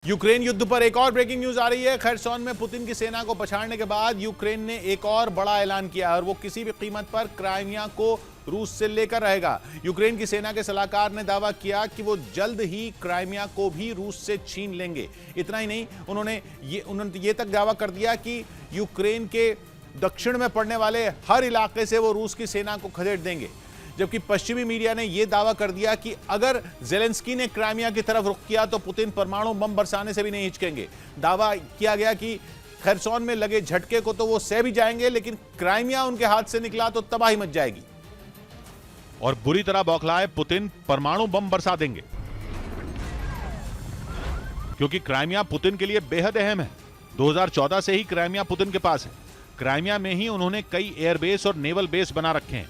Ukraine युद्ध पर एक और ब्रेकिंग न्यूज आ रही है। खैरसॉन में पुतिन की सेना को पछाड़ने के बाद यूक्रेन ने एक और बड़ा ऐलान किया और वो किसी भी कीमत पर क्राइमिया को रूस से लेकर रहेगा। यूक्रेन की सेना के सलाहकार ने दावा किया कि वो जल्द ही क्राइमिया को भी रूस से छीन लेंगे। इतना ही नहीं, उन्होंने ये तक दावा कर दिया कि यूक्रेन के दक्षिण में पड़ने वाले हर इलाके से वो रूस की सेना को खदेड़ देंगे। जबकि पश्चिमी मीडिया ने यह दावा कर दिया कि अगर जेलेंस्की ने क्राइमिया की तरफ रुख किया तो पुतिन परमाणु बम बरसाने से भी नहीं हिचकेंगे। दावा किया गया कि खैरसॉन में लगे झटके को तो वो सह भी जाएंगे, लेकिन क्राइमिया उनके हाथ से निकला तो तबाही मच जाएगी। और बुरी तरह बौखलाए पुतिन परमाणु बम बरसा देंगे, क्योंकि क्राइमिया पुतिन के लिए बेहद अहम है। 2014 से ही क्राइमिया पुतिन के पास है। क्राइमिया में ही उन्होंने कई एयरबेस और नेवल बेस बना रखे हैं।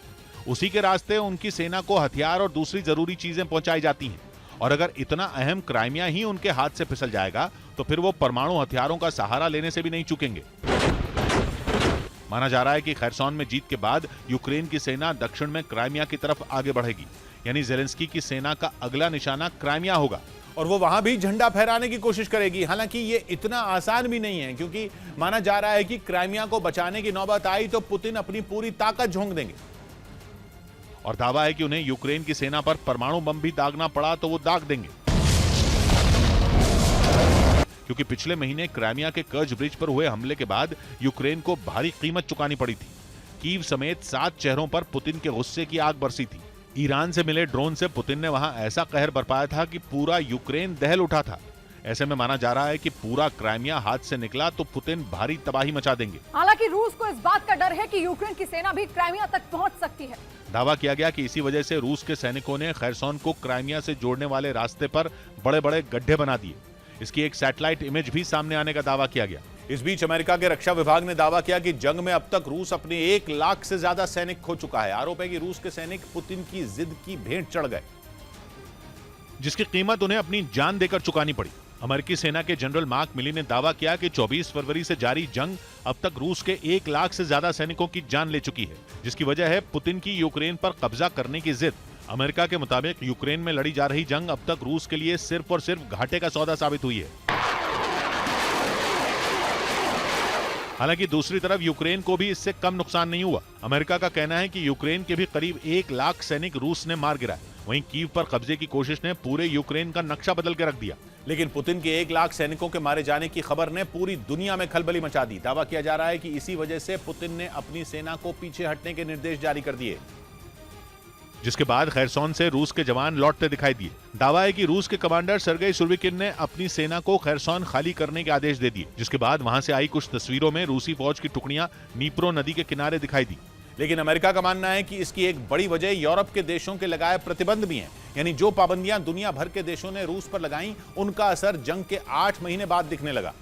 उसी के रास्ते उनकी सेना को हथियार और दूसरी जरूरी चीजें पहुंचाई जाती हैं। और अगर इतना अहम क्राइमिया ही उनके हाथ से फिसल जाएगा तो फिर वो परमाणु हथियारों का सहारा लेने से भी नहीं चूकेंगे। माना जा रहा है कि खैरसॉन में जीत के बाद यूक्रेन की सेना दक्षिण में क्राइमिया की तरफ आगे बढ़ेगी, यानी जेलेंस्की की सेना का अगला निशाना क्राइमिया होगा और वो वहां भी झंडा फहराने की कोशिश करेगी। हालांकि ये इतना आसान भी नहीं है, क्योंकि माना जा रहा है कि क्राइमिया को बचाने की नौबत आई तो पुतिन अपनी पूरी ताकत झोंक देंगे। और दावा है कि उन्हें यूक्रेन की सेना पर परमाणु बम भी दागना पड़ा तो वो दाग देंगे, क्योंकि पिछले महीने क्राइमिया के कर्ज ब्रिज पर हुए हमले के बाद यूक्रेन को भारी कीमत चुकानी पड़ी थी। कीव समेत 7 शहरों पर पुतिन के गुस्से की आग बरसी थी। ईरान से मिले ड्रोन से पुतिन ने वहां ऐसा कहर बरपाया था कि पूरा यूक्रेन दहल उठा था। ऐसे में माना जा रहा है कि पूरा क्राइमिया हाथ से निकला तो पुतिन भारी तबाही मचा देंगे। हालांकि रूस को इस बात का डर है कि यूक्रेन की सेना भी क्राइमिया तक पहुंच सकती है। दावा किया गया कि इसी वजह से रूस के सैनिकों ने खैरसॉन को क्राइमिया से जोड़ने वाले रास्ते पर बड़े बड़े गड्ढे बना दिए। इसकी एक सैटेलाइट इमेज भी सामने आने का दावा किया गया। इस बीच अमेरिका के रक्षा विभाग ने दावा किया कि जंग में अब तक रूस अपने 1 लाख से ज्यादा सैनिक खो चुका है। आरोप है कि रूस के सैनिक पुतिन की जिद की भेंट चढ़ गए, जिसकी कीमत उन्हें अपनी जान देकर चुकानी पड़ी। अमेरिकी सेना के जनरल मार्क मिली ने दावा किया कि 24 फरवरी से जारी जंग अब तक रूस के 1 लाख से ज्यादा सैनिकों की जान ले चुकी है, जिसकी वजह है पुतिन की यूक्रेन पर कब्जा करने की जिद। अमेरिका के मुताबिक यूक्रेन में लड़ी जा रही जंग अब तक रूस के लिए सिर्फ और सिर्फ घाटे का सौदा साबित हुई है। हालांकि दूसरी तरफ यूक्रेन को भी इससे कम नुकसान नहीं हुआ। अमेरिका का कहना है कि यूक्रेन के भी करीब 1 लाख सैनिक रूस ने मार गिराए। वहीं कीव पर कब्जे की कोशिश ने पूरे यूक्रेन का नक्शा बदल के रख दिया। लेकिन पुतिन के 1 लाख सैनिकों के मारे जाने की खबर ने पूरी दुनिया में खलबली मचा दी। दावा किया जा रहा है कि इसी वजह से पुतिन ने अपनी सेना को पीछे हटने के निर्देश जारी कर दिए, जिसके बाद खैरसॉन से रूस के जवान लौटते दिखाई दिए। दावा है कि रूस के कमांडर सर्गेई सुरोविकिन ने अपनी सेना को खैरसॉन खाली करने के आदेश दे दिए, जिसके बाद वहां से आई कुछ तस्वीरों में रूसी फौज की टुकड़ियां नीप्रो नदी के किनारे दिखाई दी। लेकिन अमेरिका का मानना है कि इसकी एक बड़ी वजह यूरोप के देशों के लगाए प्रतिबंध भी हैं। यानी जो पाबंदियां दुनिया भर के देशों ने रूस पर लगाई, उनका असर जंग के 8 महीने बाद दिखने लगा,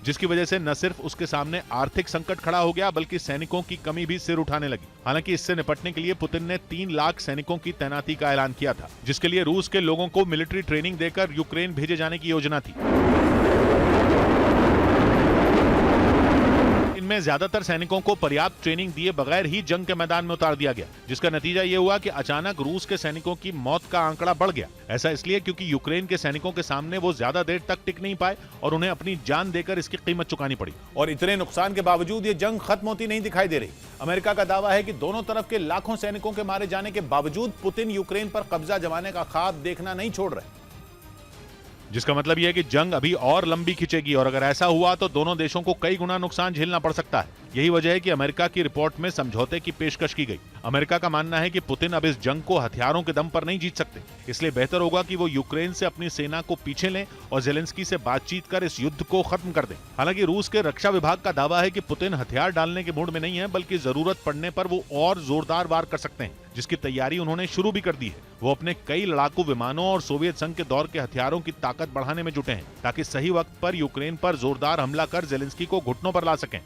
जिसकी वजह से न सिर्फ उसके सामने आर्थिक संकट खड़ा हो गया, बल्कि सैनिकों की कमी भी सिर उठाने लगी। हालांकि इससे निपटने के लिए पुतिन ने 3 लाख सैनिकों की तैनाती का ऐलान किया था, जिसके लिए रूस के लोगों को मिलिट्री ट्रेनिंग देकर यूक्रेन भेजे जाने की योजना थी। इनमें ज्यादातर सैनिकों को पर्याप्त ट्रेनिंग दिए बगैर ही जंग के मैदान में उतार दिया गया, जिसका नतीजा ये हुआ कि अचानक रूस के सैनिकों की मौत का आंकड़ा बढ़ गया। ऐसा इसलिए क्योंकि यूक्रेन के सैनिकों के सामने वो ज्यादा देर तक टिक नहीं पाए और उन्हें अपनी जान देकर इसकी कीमत चुकानी पड़ी। और इतने नुकसान के बावजूद ये जंग खत्म होती नहीं दिखाई दे रही। अमेरिका का दावा है कि दोनों तरफ के लाखों सैनिकों के मारे जाने के बावजूद पुतिन यूक्रेन पर कब्जा जमाने का ख्वाब देखना नहीं छोड़ रहे, जिसका मतलब यह है कि जंग अभी और लंबी खिंचेगी और अगर ऐसा हुआ तो दोनों देशों को कई गुना नुकसान झेलना पड़ सकता है। यही वजह है कि अमेरिका की रिपोर्ट में समझौते की पेशकश की गई। अमेरिका का मानना है कि पुतिन अब इस जंग को हथियारों के दम पर नहीं जीत सकते, इसलिए बेहतर होगा कि वो यूक्रेन से अपनी सेना को पीछे लें और जेलेंस्की से बातचीत कर इस युद्ध को खत्म कर दें। हालांकि रूस के रक्षा विभाग का दावा है कि पुतिन हथियार डालने के मूड में नहीं है, बल्कि जरूरत पड़ने पर वो और जोरदार वार कर सकते हैं, जिसकी तैयारी उन्होंने शुरू भी कर दी है। वो अपने कई लड़ाकू विमानों और सोवियत संघ के दौर के हथियारों की ताकत बढ़ाने में जुटे हैं, ताकि सही वक्त पर यूक्रेन पर जोरदार हमला कर जेलेंस्की को घुटनों पर ला सकें।